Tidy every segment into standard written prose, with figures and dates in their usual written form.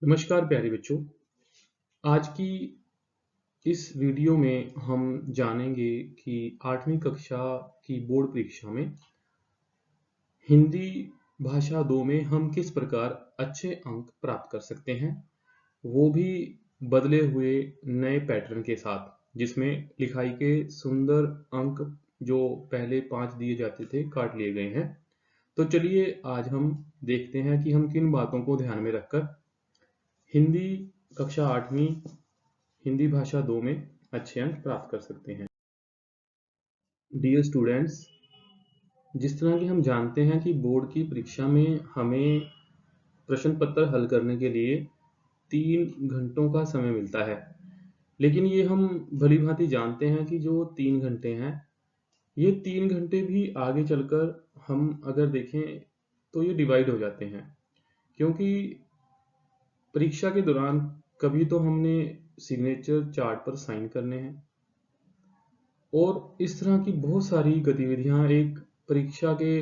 नमस्कार प्यारे बच्चों। आज की इस वीडियो में हम जानेंगे कि 8वीं कक्षा की बोर्ड परीक्षा में हिंदी भाषा 2 में हम किस प्रकार अच्छे अंक प्राप्त कर सकते हैं, वो भी बदले हुए नए पैटर्न के साथ, जिसमें लिखाई के सुंदर अंक जो पहले 5 दिए जाते थे काट लिए गए हैं। तो चलिए आज हम देखते हैं कि हम किन बातों को ध्यान में रखकर हिंदी कक्षा 8वीं हिंदी भाषा 2 में अच्छे अंक प्राप्त कर सकते हैं। डियर स्टूडेंट्स, जिस तरह कि हम जानते हैं कि बोर्ड की परीक्षा में हमें प्रश्न पत्र हल करने के लिए 3 घंटों का समय मिलता है, लेकिन ये हम भली भांति जानते हैं कि जो 3 घंटे हैं, ये 3 घंटे भी आगे चलकर हम अगर देखें तो ये डिवाइड हो जाते हैं, क्योंकि परीक्षा के दौरान कभी तो हमने सिग्नेचर चार्ट पर साइन करने हैं और इस तरह की बहुत सारी गतिविधियां एक परीक्षा के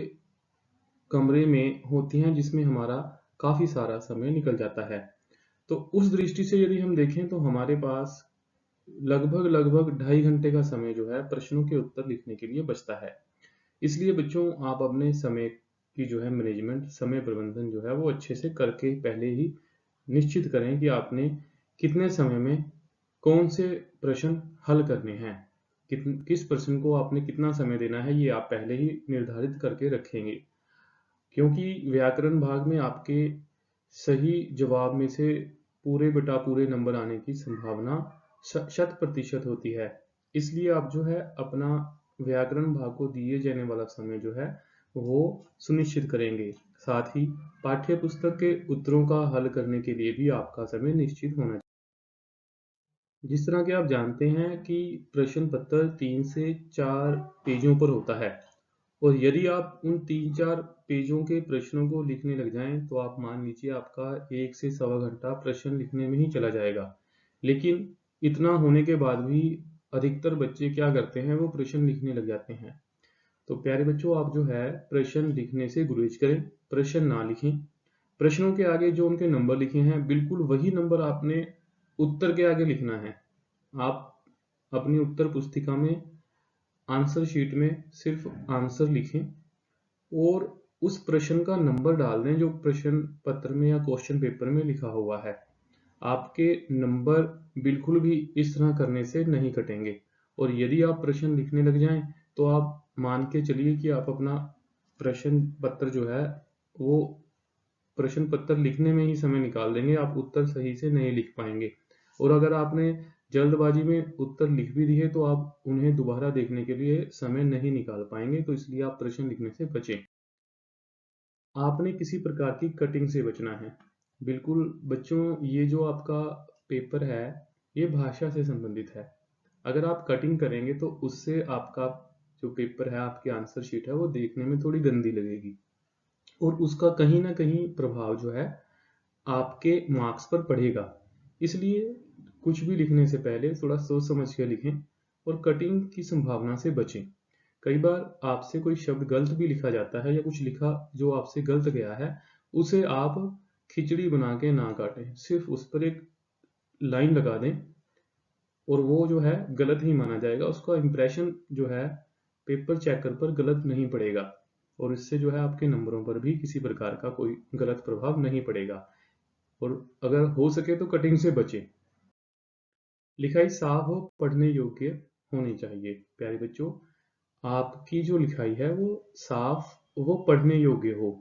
कमरे में होती हैं, जिसमें हमारा काफी सारा समय निकल जाता है। तो उस दृष्टि से यदि हम देखें तो हमारे पास लगभग लगभग 2.5 घंटे का समय जो है प्रश्नों के उत्तर लिखने के लिए बचता है। इसलिए बच्चों, आप अपने समय की जो है मैनेजमेंट, समय प्रबंधन जो है वो अच्छे से करके पहले ही निश्चित करें कि आपने कितने समय में कौन से प्रश्न हल करने हैं। किस प्रश्न को आपने कितना समय देना है, ये आप पहले ही निर्धारित करके रखेंगे, क्योंकि व्याकरण भाग में आपके सही जवाब में से पूरे बटा पूरे नंबर आने की संभावना 100% होती है। इसलिए आप जो है अपना व्याकरण भाग को दिए जाने वाला समय जो है वो सुनिश्चित करेंगे। साथ ही पाठ्य पुस्तक के उत्तरों का हल करने के लिए भी आपका समय निश्चित होना चाहिए। जिस तरह कि आप जानते हैं कि प्रश्न पत्र 3 से 4 पेजों पर होता है, और यदि आप उन 3-4 पेजों के प्रश्नों को लिखने लग जाएं तो आप मान लीजिए आपका 1 से सवा घंटा प्रश्न लिखने में ही चला जाएगा। लेकिन इतना होने के बाद भी अधिकतर बच्चे क्या करते हैं, वो प्रश्न लिखने लग जाते हैं। तो प्यारे बच्चों, आप जो है प्रश्न लिखने से गुरेज करें, प्रश्न ना लिखें। प्रश्नों के आगे जो उनके नंबर लिखे हैं, बिल्कुल वही नंबर आपने उत्तर के आगे लिखना है। आप अपनी उत्तर पुस्तिका में आंसर शीट में सिर्फ आंसर लिखें और उस प्रश्न का नंबर डाल दें जो प्रश्न पत्र में या क्वेश्चन पेपर में लिखा हुआ है। आपके नंबर बिल्कुल भी इस तरह करने से नहीं कटेंगे, और यदि आप प्रश्न लिखने लग जाएं तो आप मान के चलिए कि आप अपना प्रश्न पत्र जो है वो प्रश्न पत्र लिखने में ही समय निकाल देंगे, आप उत्तर सही से नहीं लिख पाएंगे। और अगर आपने जल्दबाजी में उत्तर लिख भी दिए तो आप उन्हें दोबारा देखने के लिए समय नहीं निकाल पाएंगे। तो इसलिए आप प्रश्न लिखने से बचें। आपने किसी प्रकार की कटिंग से बचना है। बिल्कुल बच्चों, ये जो आपका पेपर है ये भाषा से संबंधित है। अगर आप कटिंग करेंगे तो उससे आपका जो पेपर है, आपकी आंसर शीट है, वो देखने में थोड़ी गंदी लगेगी और उसका कहीं ना कहीं प्रभाव जो है आपके मार्क्स पर पड़ेगा। इसलिए कुछ भी लिखने से पहले थोड़ा सोच समझ के लिखें और कटिंग की संभावना से बचें। कई बार आपसे कोई शब्द गलत भी लिखा जाता है, या कुछ लिखा जो आपसे गलत गया है उसे आप खिचड़ी बना के ना काटें, सिर्फ उस पर एक लाइन लगा दें और वो जो है गलत ही माना जाएगा। उसका इंप्रेशन जो है पेपर चेकर पर गलत नहीं पड़ेगा, और इससे जो है आपके नंबरों पर भी किसी प्रकार का कोई गलत प्रभाव नहीं पड़ेगा। और अगर हो सके तो कटिंग से बचें। लिखाई साफ हो, पढ़ने योग्य होनी चाहिए। प्यारे बच्चों, आपकी जो लिखाई है वो साफ, वो पढ़ने योग्य हो।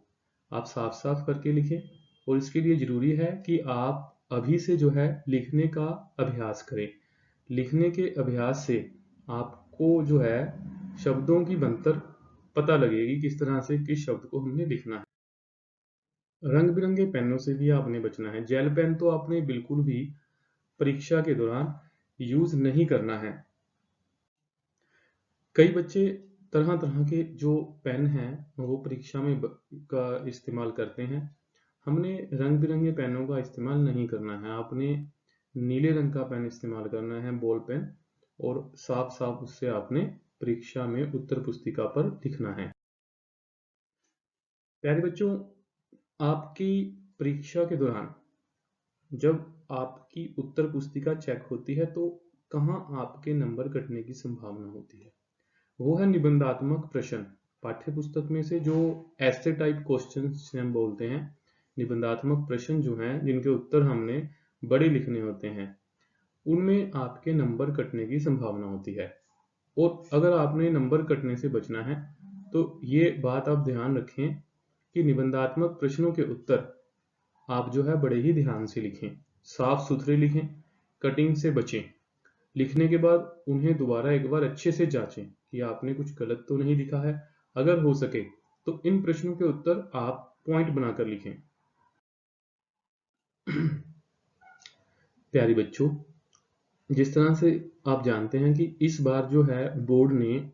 आप साफ साफ करके लिखें, और इसके लिए जरूरी है कि आप अभी से जो है लिखने का अभ्यास करें। लिखने के अभ्यास से आपको जो है शब्दों की बनतर पता लगेगी, किस तरह से किस शब्द को हमने लिखना है। रंग बिरंगे पेनों से भी आपने बचना है। जेल पेन तो आपने बिल्कुल भी परीक्षा के दौरान यूज नहीं करना है। कई बच्चे तरह तरह के जो पेन हैं वो परीक्षा में का इस्तेमाल करते हैं। हमने रंग बिरंगे पेनों का इस्तेमाल नहीं करना है। आपने नीले रंग का पेन इस्तेमाल करना है, बॉल पेन, और साफ साफ उससे आपने परीक्षा में उत्तर पुस्तिका पर लिखना है। प्यारे बच्चों, आपकी परीक्षा के दौरान जब आपकी उत्तर पुस्तिका चेक होती है तो कहाँ आपके नंबर कटने की संभावना होती है? वो है निबंधात्मक प्रश्न। पाठ्य पुस्तक में से जो ऐसे टाइप क्वेश्चन हम बोलते हैं, निबंधात्मक प्रश्न जो हैं जिनके उत्तर हमने बड़े लिखने होते हैं, उनमें आपके नंबर कटने की संभावना होती है। और अगर आपने नंबर कटने से बचना है तो ये बात आप ध्यान रखें कि निबंधात्मक प्रश्नों के उत्तर आप जो है बड़े ही ध्यान से लिखें, साफ सुथरे लिखें, कटिंग से बचें। लिखने के बाद उन्हें दोबारा एक बार अच्छे से जांचें कि आपने कुछ गलत तो नहीं लिखा है। अगर हो सके तो इन प्रश्नों के उत्तर आप पॉइंट बनाकर लिखें। प्यारे बच्चों, जिस तरह से आप जानते हैं कि इस बार जो है बोर्ड ने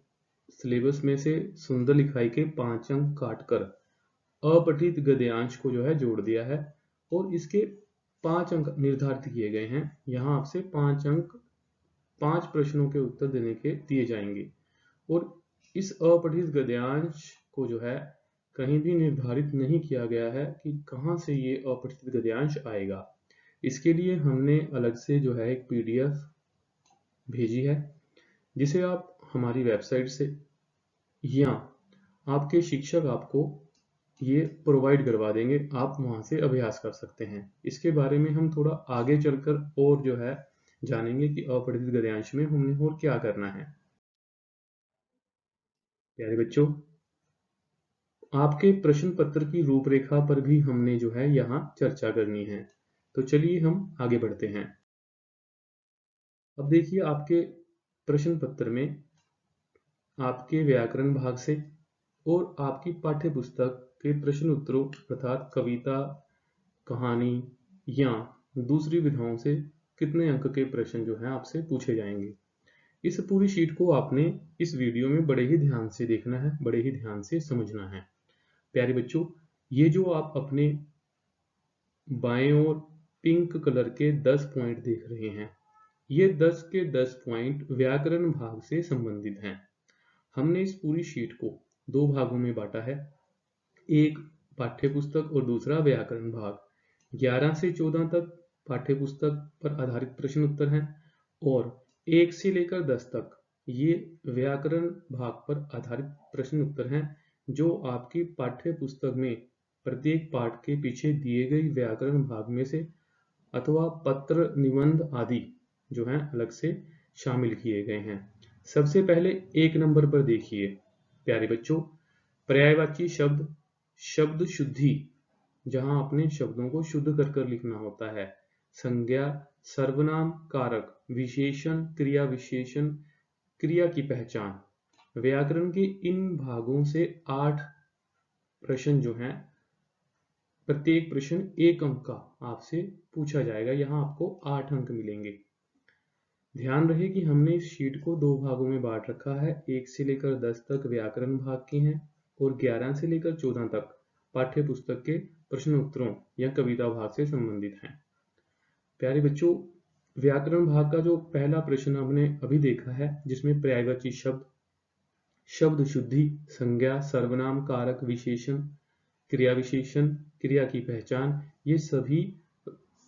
सिलेबस में से सुंदर लिखाई के 5 अंक काटकर अपठित गद्यांश को जो है जोड़ दिया है और इसके 5 अंक निर्धारित किए गए हैं। यहाँ आपसे 5 अंक 5 प्रश्नों के उत्तर देने के दिए जाएंगे और इस अपठित गद्यांश को जो है कहीं भी निर्धारित नहीं किया गया है कि कहाँ से ये अपठित गद्यांश आएगा। इसके लिए हमने अलग से जो है एक पीडीएफ भेजी है जिसे आप हमारी वेबसाइट से या आपके शिक्षक आपको ये प्रोवाइड करवा देंगे, आप वहां से अभ्यास कर सकते हैं। इसके बारे में हम थोड़ा आगे चलकर और जो है जानेंगे कि अपठित गद्यांश में हमने और क्या करना है। प्यारे बच्चों, आपके प्रश्न पत्र की रूपरेखा पर भी हमने जो है यहाँ चर्चा करनी है, तो चलिए हम आगे बढ़ते हैं। अब देखिए आपके प्रश्न पत्र में आपके व्याकरण भाग से और आपकी पाठ्य पुस्तक के प्रश्न उत्तरों अर्थात कविता, कहानी या दूसरी विधाओं से कितने अंक के प्रश्न जो हैं आपसे पूछे जाएंगे। इस पूरी शीट को आपने इस वीडियो में बड़े ही ध्यान से देखना है, बड़े ही ध्यान से समझना है। प्यारे बच्चों, ये जो आप अपने बाएं ओर पिंक कलर के 10 पॉइंट देख रहे हैं, ये 10 के 10 पॉइंट व्याकरण भाग से संबंधित हैं। हमने इस पूरी शीट को 2 भागों में बांटा है, एक पाठ्य पुस्तक और दूसरा व्याकरण भाग। 11 से 14 तक पाठ्य पुस्तक पर आधारित प्रश्न उत्तर हैं और 1 से लेकर 10 तक ये व्याकरण भाग पर आधारित प्रश्न उत्तर हैं, जो आपकी पाठ्य पुस्तक में प्रत्येक पाठ के पीछे दिए गए व्याकरण भाग में से अथवा पत्र, निबंध आदि जो हैं अलग से शामिल किए गए हैं। सबसे पहले 1 नंबर पर देखिए प्यारे बच्चों, पर्यायवाची शब्द, शब्द शुद्धि, जहां अपने शब्दों को शुद्ध कर लिखना होता है। संज्ञा, सर्वनाम, कारक, विशेषण, क्रिया विशेषण, क्रिया की पहचान। व्याकरण के इन भागों से 8 प्रश्न जो हैं, प्रत्येक प्रश्न 1 अंक का आपसे पूछा जाएगा। यहाँ आपको 8 अंक मिलेंगे। ध्यान रहे कि हमने इस शीट को 2 भागों में बांट रखा है, 1 से लेकर 10 तक व्याकरण भाग के हैं और 11 से लेकर 14 तक पाठ्य पुस्तक के प्रश्न उत्तरों या कविता भाग से संबंधित हैं। प्यारे बच्चों, व्याकरण भाग का जो पहला प्रश्न हमने अभी देखा है, जिसमें पर्यायवाची शब्द, शब्द शुद्धि, संज्ञा, सर्वनाम, कारक, विशेषण, क्रिया विशेषण, क्रिया की पहचान, ये सभी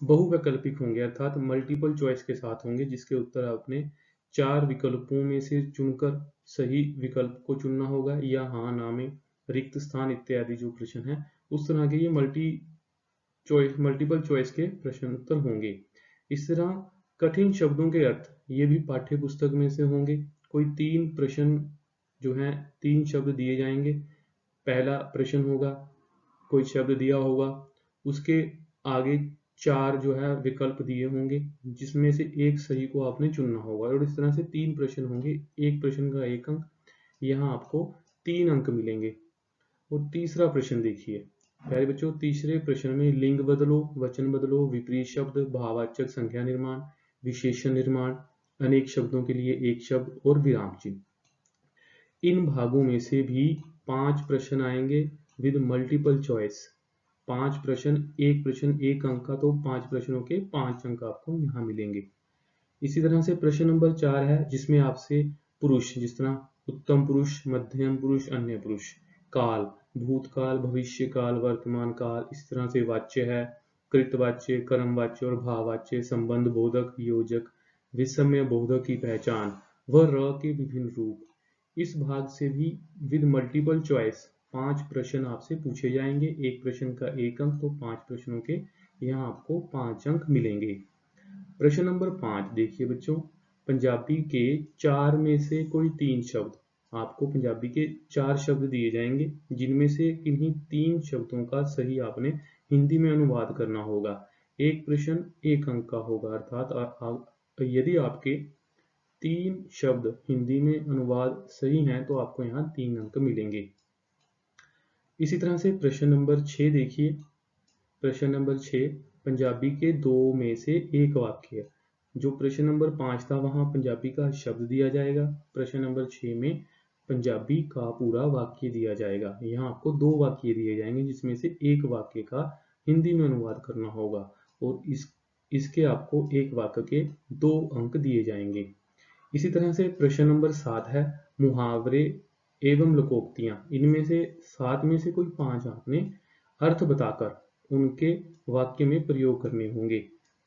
बहुवैकल्पिक होंगे अर्थात मल्टीपल चॉइस के साथ होंगे, जिसके उत्तर आपने 4 विकल्पों में से चुनकर सही विकल्प को चुनना होगा या हाँ, ना में, रिक्त स्थान इत्यादि जो प्रश्न हैं, उस तरह के ये मल्टीपल चॉइस के प्रश्न उत्तर होंगे। इस तरह कठिन शब्दों के अर्थ, ये भी पाठ्य पुस्तक में से होंगे। कोई 3 प्रश्न जो हैं, 3 शब्द दिए जाएंगे। पहला प्रश्न होगा, कोई शब्द दिया होगा, उसके आगे 4 जो है विकल्प दिए होंगे, जिसमें से एक सही को आपने चुनना होगा और इस तरह से 3 प्रश्न होंगे। एक प्रश्न का 1 अंक, यहाँ आपको 3 अंक मिलेंगे। और तीसरा प्रश्न देखिए प्यारे बच्चों, तीसरे प्रश्न में लिंग बदलो, वचन बदलो, विपरीत शब्द, भाववाचक संख्या निर्माण, विशेषण निर्माण, अनेक शब्दों के लिए एक शब्द और विराम चिन्ह। इन भागों में से भी 5 प्रश्न आएंगे विद मल्टीपल चॉइस। 5 प्रश्न, एक प्रश्न 1 अंक का, तो 5 प्रश्नों के 5 अंक आपको यहाँ मिलेंगे। इसी तरह से प्रश्न नंबर 4 है, जिसमें आपसे पुरुष, जिस तरह उत्तम पुरुष, मध्यम पुरुष, अन्य पुरुष, काल, भूतकाल, भविष्य काल, वर्तमान काल, इस तरह से वाच्य है, कृतवाच्य, कर्मवाच्य और भाववाच्य, संबंध बोधक, योजक, विषम्य बोधक की पहचान व र के विभिन्न रूप। इस भाग से भी विद मल्टीपल चॉइस 5 प्रश्न आपसे पूछे जाएंगे। एक प्रश्न का 1 अंक, तो 5 प्रश्नों के यहाँ आपको 5 अंक मिलेंगे। प्रश्न नंबर 5 देखिए बच्चों, पंजाबी के 4 में से कोई 3 शब्द, आपको पंजाबी के 4 शब्द दिए जाएंगे, जिनमें से किन्हीं 3 शब्दों का सही आपने हिंदी में अनुवाद करना होगा। एक प्रश्न 1 अंक का होगा, अर्थात यदि आपके 3 शब्द हिंदी में अनुवाद सही हैं तो आपको यहाँ 3 अंक मिलेंगे। इसी तरह से प्रश्न नंबर 6 देखिए, प्रश्न नंबर 6 पंजाबी के 2 में से 1 वाक्य। जो प्रश्न नंबर 5 था वहां पंजाबी का शब्द दिया जाएगा, प्रश्न नंबर 6 में पंजाबी का पूरा वाक्य दिया जाएगा। यहाँ आपको 2 वाक्य दिए जाएंगे, जिसमें से 1 वाक्य का हिंदी में अनुवाद करना होगा और इसके आपको 1 वाक्य के 2 अंक दिए जाएंगे। इसी तरह से प्रश्न नंबर 7 है मुहावरे एवं लोकोक्तियां। इनमें से 7 में से कोई 5 आपने अर्थ बताकर उनके वाक्य में प्रयोग करने होंगे।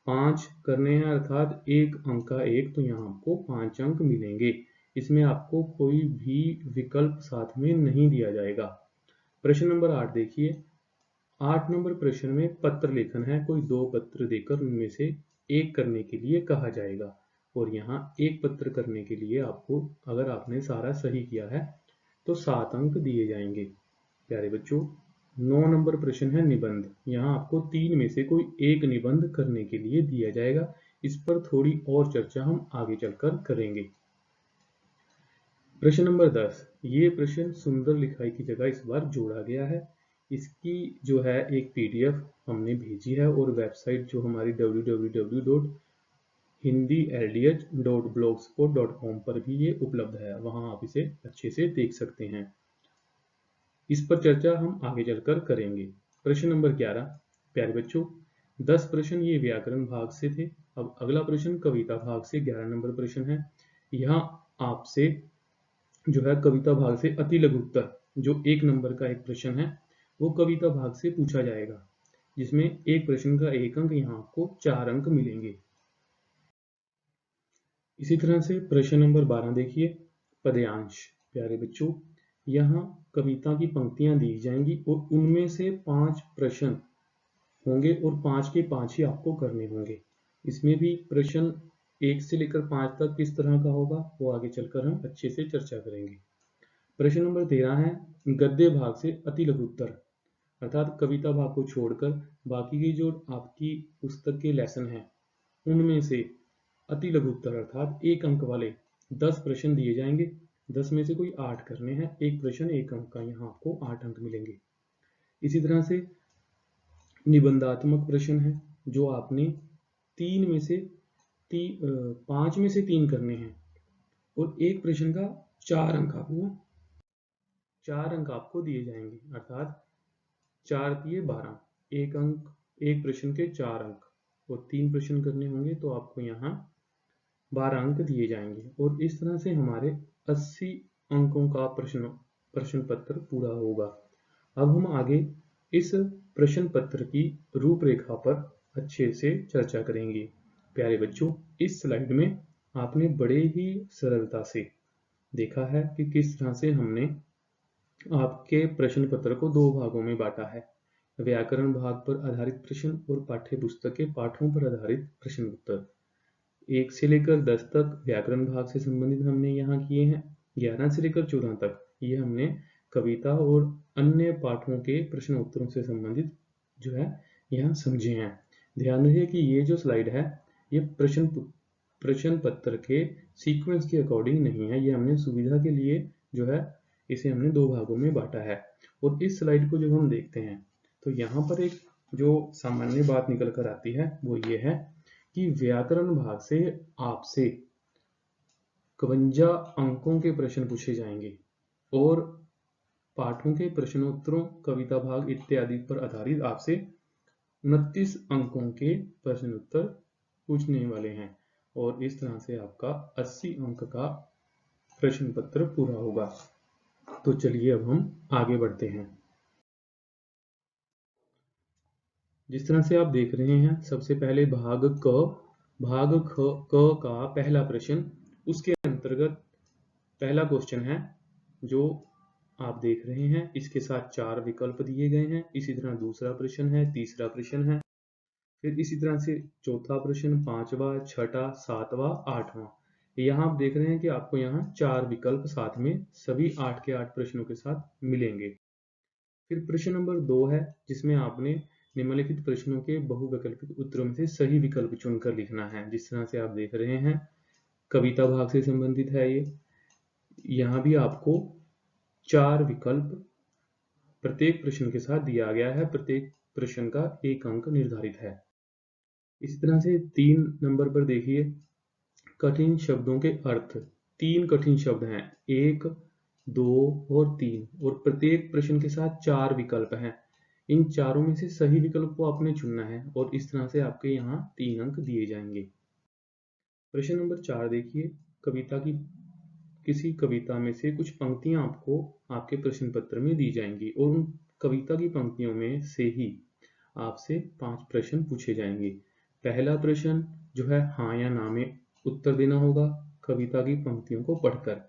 5 करने हैं, अर्थात 1 अंक का 1, तो यहाँ आपको 5 अंक मिलेंगे। इसमें आपको कोई भी विकल्प साथ में नहीं दिया जाएगा। प्रश्न नंबर 8 देखिए, 8 नंबर प्रश्न में पत्र लेखन है। कोई 2 पत्र देकर उनमें से 1 करने के लिए कहा जाएगा और यहाँ 1 पत्र करने के लिए आपको, अगर आपने सारा सही किया है तो 7 अंक दिए जाएंगे। प्यारे बच्चों, 9 नंबर प्रश्न है निबंध। यहाँ आपको 3 में से कोई 1 निबंध करने के लिए दिया जाएगा। इस पर थोड़ी और चर्चा हम आगे चलकर करेंगे। प्रश्न नंबर 10, ये प्रश्न सुंदर लिखाई की जगह इस बार जोड़ा गया है। इसकी जो है एक PDF हमने भेजी है और वेबसाइट जो हमारी www.hindildh.blogspot.com पर भी ये उपलब्ध है, वहां आप इसे अच्छे से देख सकते हैं। इस पर चर्चा हम आगे चलकर करेंगे। प्रश्न नंबर 11, प्यारे बच्चों 10 प्रश्न ये व्याकरण भाग से थे। अब अगला प्रश्न कविता भाग से 11 नंबर प्रश्न है। यहाँ आपसे जो है कविता भाग से अति लघु उत्तर, जो 1 नंबर का एक प्रश्न है, वो कविता भाग से पूछा जाएगा, जिसमें एक प्रश्न का 1 अंक, यहाँ आपको 4 अंक मिलेंगे। इसी तरह से प्रश्न नंबर 12 देखिए, पद्यांश। प्यारे बच्चों, यहाँ कविता की पंक्तियां दी जाएंगी और उनमें से 5 प्रश्न होंगे और 5 के 5 ही आपको करने होंगे। इसमें भी प्रश्न 1 से लेकर 5 तक किस तरह का होगा वो आगे चलकर हम अच्छे से चर्चा करेंगे। प्रश्न नंबर 13 है गद्य भाग से अति लघु उत्तर, अर्थात कविता भाग को छोड़कर बाकी की जो आपकी पुस्तक के लेसन हैं उनमें से अति लघु उत्तर अर्थात 1 अंक वाले 10 प्रश्न दिए जाएंगे। 10 में से कोई 8 करने हैं, एक प्रश्न 1 अंक का, यहाँ आपको 8 अंक मिलेंगे। इसी तरह से निबंधात्मक प्रश्न है, जो आपने 5 में से 3 करने हैं और एक प्रश्न का 4 अंक आपको दिए जाएंगे, अर्थात 4 दिए 12, 1 अंक, एक प्रश्न के 4 अंक और 3 प्रश्न करने होंगे तो आपको यहाँ 12 अंक दिए जाएंगे। और इस तरह से हमारे 80 अंकों का प्रश्न पत्र पूरा होगा। अब हम आगे इस प्रश्न पत्र की रूपरेखा पर अच्छे से चर्चा करेंगे। प्यारे बच्चों, इस स्लाइड में आपने बड़े ही सरलता से देखा है कि किस तरह से हमने आपके प्रश्न पत्र को 2 भागों में बांटा है, व्याकरण भाग पर आधारित प्रश्न और पाठ्य पुस्तक के पाठों पर आधारित प्रश्न उत्तर। 1 से लेकर 10 तक व्याकरण भाग से संबंधित हमने यहाँ किए हैं, 11 से लेकर 14 तक ये हमने कविता और अन्य पाठों के प्रश्न उत्तरों से संबंधित जो है यहाँ समझे हैं। ध्यान रखिए कि ये जो स्लाइड है ये प्रश्न पत्र के सीक्वेंस के अकॉर्डिंग नहीं है, ये हमने सुविधा के लिए जो है इसे हमने 2 भागों में बांटा है। और इस स्लाइड को जब हम देखते हैं तो यहाँ पर एक जो सामान्य बात निकल कर आती है वो ये है कि व्याकरण भाग से आपसे 51 अंकों के प्रश्न पूछे जाएंगे और पाठों के प्रश्नोत्तरों, कविता भाग इत्यादि पर आधारित आपसे 29 अंकों के प्रश्न उत्तर पूछने वाले हैं और इस तरह से आपका 80 अंक का प्रश्न पत्र पूरा होगा। तो चलिए अब हम आगे बढ़ते हैं। जिस तरह से आप देख रहे हैं, सबसे पहले भाग क का पहला प्रश्न, उसके अंतर्गत पहला क्वेश्चन है जो आप देख रहे हैं। इसके साथ 4 विकल्प दिए गए हैं। इसी तरह दूसरा प्रश्न है, तीसरा प्रश्न है, फिर इसी तरह से चौथा प्रश्न, 5वां, 6वां, 7वां, 8वां। यहाँ आप देख रहे हैं कि आपको यहाँ 4 विकल्प साथ में सभी 8 के 8 प्रश्नों के साथ मिलेंगे। फिर प्रश्न नंबर 2 है, जिसमें आपने निम्नलिखित प्रश्नों के बहुवैकल्पिक उत्तरों में से सही विकल्प चुनकर लिखना है। जिस तरह से आप देख रहे हैं, कविता भाग से संबंधित है ये। यहाँ भी आपको 4 विकल्प प्रत्येक प्रश्न के साथ दिया गया है। प्रत्येक प्रश्न का 1 अंक निर्धारित है। इसी तरह से 3 नंबर पर देखिए, कठिन शब्दों के अर्थ। 3 कठिन शब्द हैं, 1, 2 और 3, और प्रत्येक प्रश्न के साथ 4 विकल्प हैं। इन चारों में से सही विकल्प को आपने चुनना है और इस तरह से आपके यहाँ 3 अंक दिए जाएंगे। प्रश्न नंबर 4 देखिए, कविता की किसी कविता में से कुछ पंक्तियां आपको आपके प्रश्न पत्र में दी जाएंगी और उन कविता की पंक्तियों में से ही आपसे 5 प्रश्न पूछे जाएंगे। पहला प्रश्न जो है हाँ या ना में उत्तर देना होगा कविता की पंक्तियों को पढ़कर।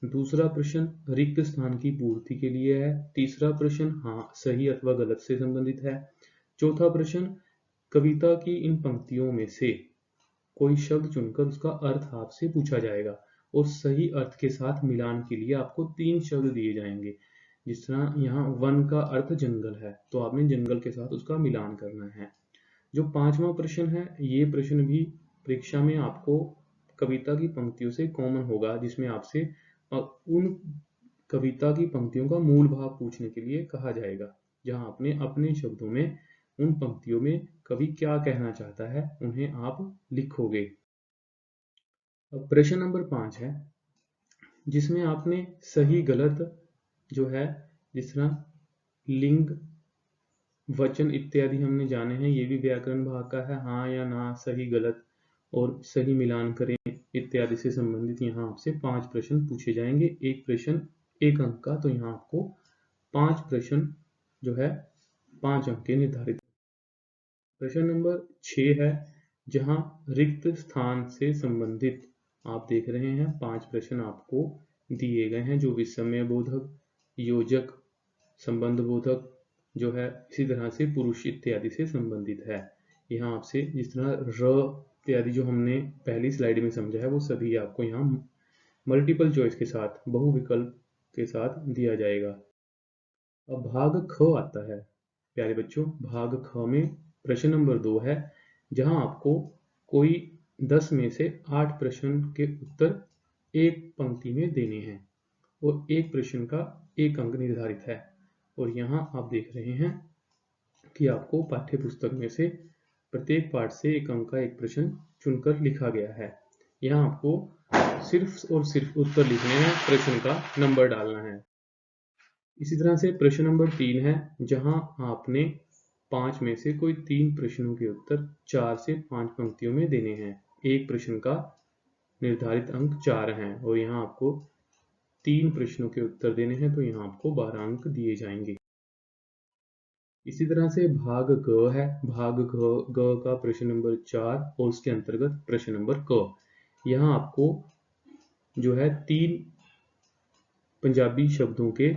दूसरा प्रश्न रिक्त स्थान की पूर्ति के लिए है। तीसरा प्रश्न हाँ, सही अथवा गलत से संबंधित है। चौथा प्रश्न कविता की इन पंक्तियों में से कोई शब्द चुनकर उसका अर्थ आपसे पूछा जाएगा और सही अर्थ के साथ मिलान के लिए आपको 3 शब्द दिए जाएंगे। जिस तरह यहाँ वन का अर्थ जंगल है, तो आपने जंगल के साथ उसका मिलान करना है। जो 5वां प्रश्न है, ये प्रश्न भी परीक्षा में आपको कविता की पंक्तियों से कॉमन होगा, जिसमें आपसे उन कविता की पंक्तियों का मूल भाव पूछने के लिए कहा जाएगा, जहां आपने अपने शब्दों में उन पंक्तियों में कवि क्या कहना चाहता है उन्हें आप लिखोगे। अब प्रश्न नंबर 5 है, जिसमें आपने सही गलत जो है, जिस तरह लिंग, वचन इत्यादि हमने जाने हैं, ये भी व्याकरण भाग का है। हाँ या ना, सही गलत और सही मिलान करें इत्यादि से संबंधित यहाँ आपसे 5 प्रश्न पूछे जाएंगे। एक प्रश्न 1 अंक का, तो यहाँ आपको 5 प्रश्न जो है 5 अंक के निर्धारित। प्रश्न नंबर 6 है, जहाँ रिक्त स्थान से संबंधित आप देख रहे हैं 5 प्रश्न आपको दिए गए हैं, जो विषमय बोधक, योजक, संबंध बोधक जो है, इसी तरह से पुरुष इत्यादि से संबंधित है। यहाँ आपसे जिस तरह र इत्यादि जो हमने पहली स्लाइड में समझा है, वो सभी आपको यहाँ मल्टीपल चॉइस के साथ, बहुविकल्प के साथ दिया जाएगा। अब भाग ख आता है प्यारे बच्चों। भाग ख में प्रश्न नंबर 2 है, जहां आपको कोई 10 में से 8 प्रश्न के उत्तर एक पंक्ति में देने हैं और एक प्रश्न का 1 अंक निर्धारित है। और यहाँ आप देख रहे हैं कि आपको पाठ्य पुस्तक में से प्रत्येक पाठ से 1 अंक का एक प्रश्न चुनकर लिखा गया है। यहाँ आपको सिर्फ और सिर्फ उत्तर लिखने हैं, प्रश्न का नंबर डालना है। इसी तरह से प्रश्न नंबर 3 है, जहां आपने 5 में से कोई 3 प्रश्नों के उत्तर 4 से 5 पंक्तियों में देने हैं। एक प्रश्न का निर्धारित अंक 4 हैं और यहाँ आपको 3 प्रश्नों के उत्तर देने हैं, तो यहाँ आपको 12 अंक दिए जाएंगे। इसी तरह से भाग ग है। भाग ग का प्रश्न नंबर 4 और उसके अंतर्गत प्रश्न नंबर क। यहाँ आपको जो है 3 पंजाबी शब्दों के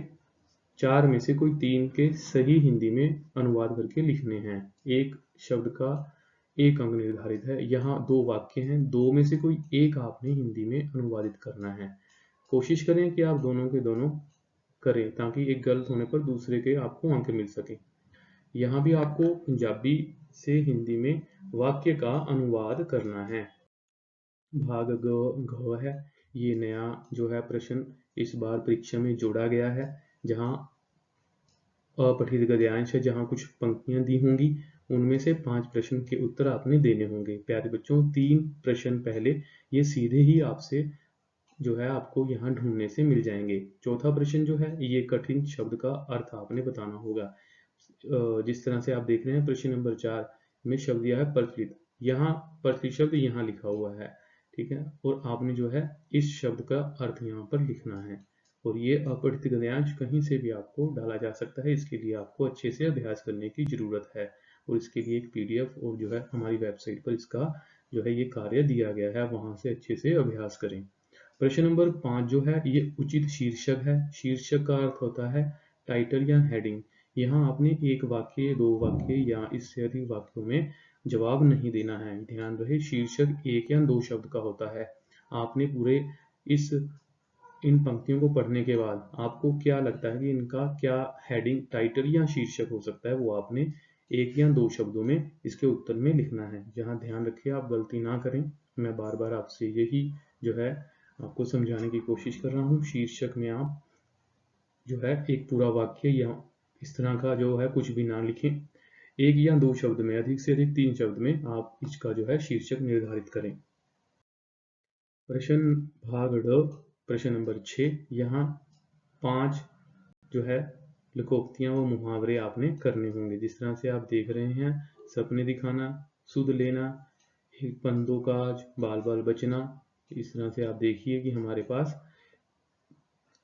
4 में से कोई 3 के सही हिंदी में अनुवाद करके लिखने हैं। एक शब्द का 1 अंक निर्धारित है। यहाँ 2 वाक्य हैं, 2 में से कोई एक आपने हिंदी में अनुवादित करना है। कोशिश करें कि आप दोनों के दोनों करें, ताकि एक गलत होने पर दूसरे के आपको अंक मिल सके। यहाँ भी आपको पंजाबी से हिंदी में वाक्य का अनुवाद करना है। भाग घ है, ये नया जो है प्रश्न इस बार परीक्षा में जोड़ा गया है, जहाँ अपठित गद्यांश है, जहाँ कुछ पंक्तियां दी होंगी, उनमें से 5 प्रश्न के उत्तर आपने देने होंगे। प्यारे बच्चों, 3 प्रश्न पहले ये सीधे ही आपसे जो है आपको यहाँ ढूंढने से मिल जाएंगे। चौथा प्रश्न जो है, ये कठिन शब्द का अर्थ आपने बताना होगा। जिस तरह से आप देख रहे हैं प्रश्न नंबर 4 में शब्द दिया है प्रचलित, यहाँ प्रचलित शब्द यहाँ लिखा हुआ है, ठीक है, और आपने जो है इस शब्द का अर्थ यहाँ पर लिखना है। और ये अपठित गद्यांश कहीं से भी आपको डाला जा सकता है, इसके लिए आपको अच्छे से अभ्यास करने की जरूरत है। और इसके लिए एक PDF और जो है हमारी वेबसाइट पर इसका जो है ये कार्य दिया गया है, वहाँ से अच्छे से अभ्यास करें। प्रश्न नंबर 5 जो है ये उचित शीर्षक है। शीर्षक का अर्थ होता है टाइटल या हेडिंग। यहाँ आपने एक वाक्य, 2 वाक्य या इससे अधिक वाक्यों में जवाब नहीं देना है। ध्यान रहे शीर्षक 1 या 2 शब्द का होता है। आपने पूरे इन पंक्तियों को पढ़ने के बाद आपको क्या लगता है कि इनका क्या हेडिंग, टाइटल या शीर्षक हो सकता है, वो आपने 1 या 2 शब्दों में इसके उत्तर में लिखना है। जहाँ ध्यान रखिए आप गलती ना करें। मैं बार बार आपसे यही जो है आपको समझाने की कोशिश कर रहा हूँ। शीर्षक में आप जो है एक पूरा वाक्य या इस तरह का जो है कुछ भी ना लिखें। 1 या 2 शब्द में, अधिक से अधिक 3 शब्द में आप इसका जो है शीर्षक निर्धारित करें। प्रश्न भाग ड, प्रश्न नंबर 6। यहाँ 5 जो है लोकोक्तियां व मुहावरे आपने करने होंगे। जिस तरह से आप देख रहे हैं, सपने दिखाना, सुध लेना, पंदों काज, बाल बाल बचना। इस तरह से आप देखिए कि हमारे पास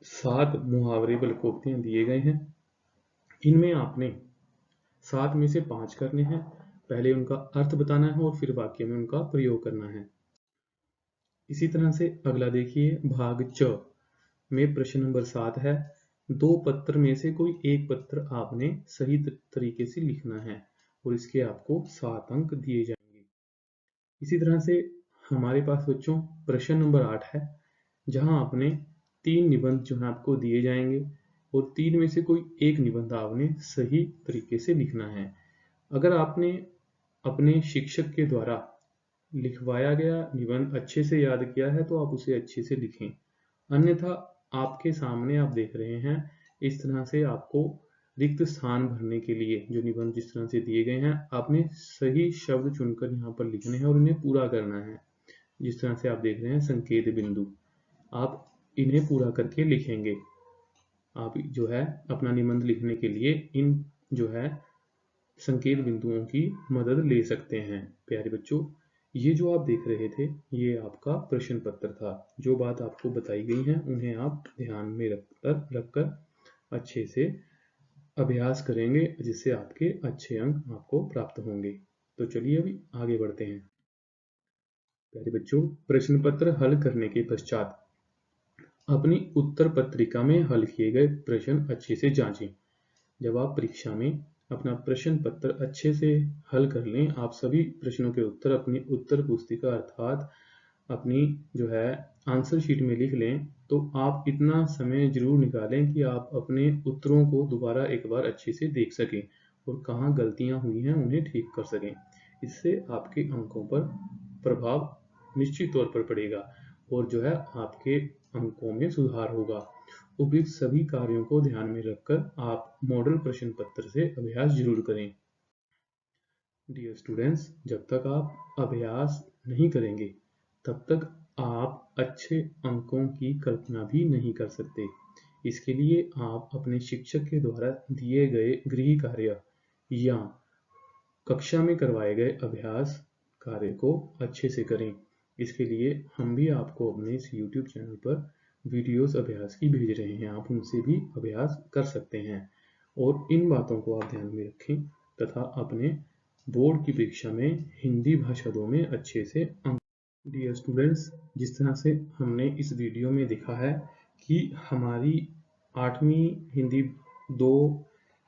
7 मुहावरे व लोकोक्तियां दिए गए हैं। इनमें आपने 7 में से 5 करने हैं। पहले उनका अर्थ बताना है और फिर वाक्य में उनका प्रयोग करना है। इसी तरह से अगला देखिए, भाग च में प्रश्न नंबर 7 है। 2 पत्र में से कोई एक पत्र आपने सही तरीके से लिखना है और इसके आपको 7 अंक दिए जाएंगे। इसी तरह से हमारे पास बच्चों प्रश्न नंबर 8 है, जहां आपने 3 निबंध जो है आपको दिए जाएंगे और 3 में से कोई एक निबंध आपने सही तरीके से लिखना है। अगर आपने अपने शिक्षक के द्वारा लिखवाया गया निबंध अच्छे से याद किया है तो आप उसे अच्छे से लिखें। अन्यथा आपके सामने आप देख रहे हैं, इस तरह से आपको रिक्त स्थान भरने के लिए जो निबंध जिस तरह से दिए गए हैं, आपने सही शब्द चुनकर यहाँ पर लिखने हैं और उन्हें पूरा करना है। जिस तरह से आप देख रहे हैं संकेत बिंदु, आप इन्हें पूरा करके लिखेंगे। आप जो है अपना निबंध लिखने के लिए इन जो है संकेत बिंदुओं की मदद ले सकते हैं। प्यारे बच्चों, ये जो आप देख रहे थे ये आपका प्रश्न पत्र था। जो बात आपको बताई गई है उन्हें आप ध्यान में रखकर अच्छे से अभ्यास करेंगे, जिससे आपके अच्छे अंक आपको प्राप्त होंगे। तो चलिए अभी आगे बढ़ते हैं। प्यारे बच्चों, प्रश्न पत्र हल करने के पश्चात अपनी उत्तर पत्रिका में हल किए गए प्रश्न अच्छे से जांचें। जब आप परीक्षा में अपना प्रश्न पत्र अच्छे से हल कर लें, आप सभी प्रश्नों के उत्तर अपनी उत्तर पुस्तिका अर्थात अपनी जो है आंसर शीट में लिख लें, तो आप इतना समय जरूर निकालें कि आप अपने उत्तरों को दोबारा एक बार अच्छे से देख सकें और कहाँ गलतियाँ हुई हैं उन्हें ठीक कर सकें। इससे आपके अंकों पर प्रभाव निश्चित तौर पर पड़ेगा और जो है आपके अंकों में सुधार होगा। उपयुक्त सभी कार्यों को ध्यान में रखकर आप मॉडल प्रश्न पत्र से अभ्यास जरूर करें। डियर स्टूडेंट्स, जब तक आप अभ्यास नहीं करेंगे तब तक आप अच्छे अंकों की कल्पना भी नहीं कर सकते। इसके लिए आप अपने शिक्षक के द्वारा दिए गए गृह कार्य या कक्षा में करवाए गए अभ्यास कार्य को अच्छे से करें। इसके लिए हम भी आपको अपने इस YouTube चैनल पर वीडियोस अभ्यास की भेज रहे हैं। आप उनसे भी अभ्यास कर सकते हैं और इन बातों को आप ध्यान में रखें तथा अपने बोर्ड की परीक्षा में हिंदी भाषा 2 में अच्छे से अंक। डियर स्टूडेंट्स, जिस तरह से हमने इस वीडियो में देखा है कि हमारी 8वीं हिंदी 2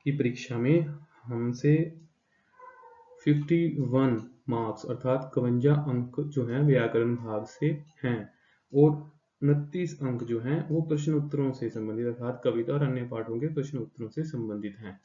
की परीक्षा में हमसे 51 मार्क्स अर्थात 52 अंक जो हैं व्याकरण भाग से हैं और 29 अंक जो हैं वो प्रश्न उत्तरों से संबंधित अर्थात कविता और अन्य पाठों के प्रश्न उत्तरों से संबंधित हैं।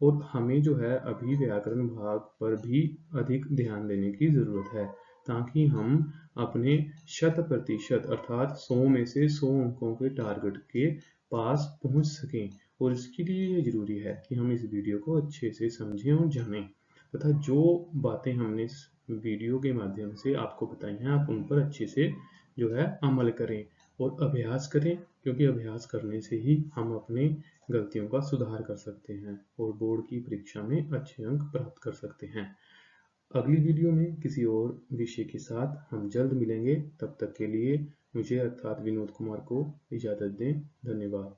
और हमें जो है अभी व्याकरण भाग पर भी अधिक ध्यान देने की जरूरत है ताकि हम अपने 100% अर्थात 100 में से 100 अंकों के टारगेट के पास पहुंच सकें। और इसके लिए ये जरूरी है कि हम इस वीडियो को अच्छे से समझें और जानें तथा जो बातें हमने इस वीडियो के माध्यम से आपको बताई हैं आप उन पर अच्छे से जो है अमल करें और अभ्यास करें, क्योंकि अभ्यास करने से ही हम अपने गलतियों का सुधार कर सकते हैं और बोर्ड की परीक्षा में अच्छे अंक प्राप्त कर सकते हैं। अगली वीडियो में किसी और विषय के साथ हम जल्द मिलेंगे। तब तक के लिए मुझे अर्थात विनोद कुमार को इजाजत दें। धन्यवाद।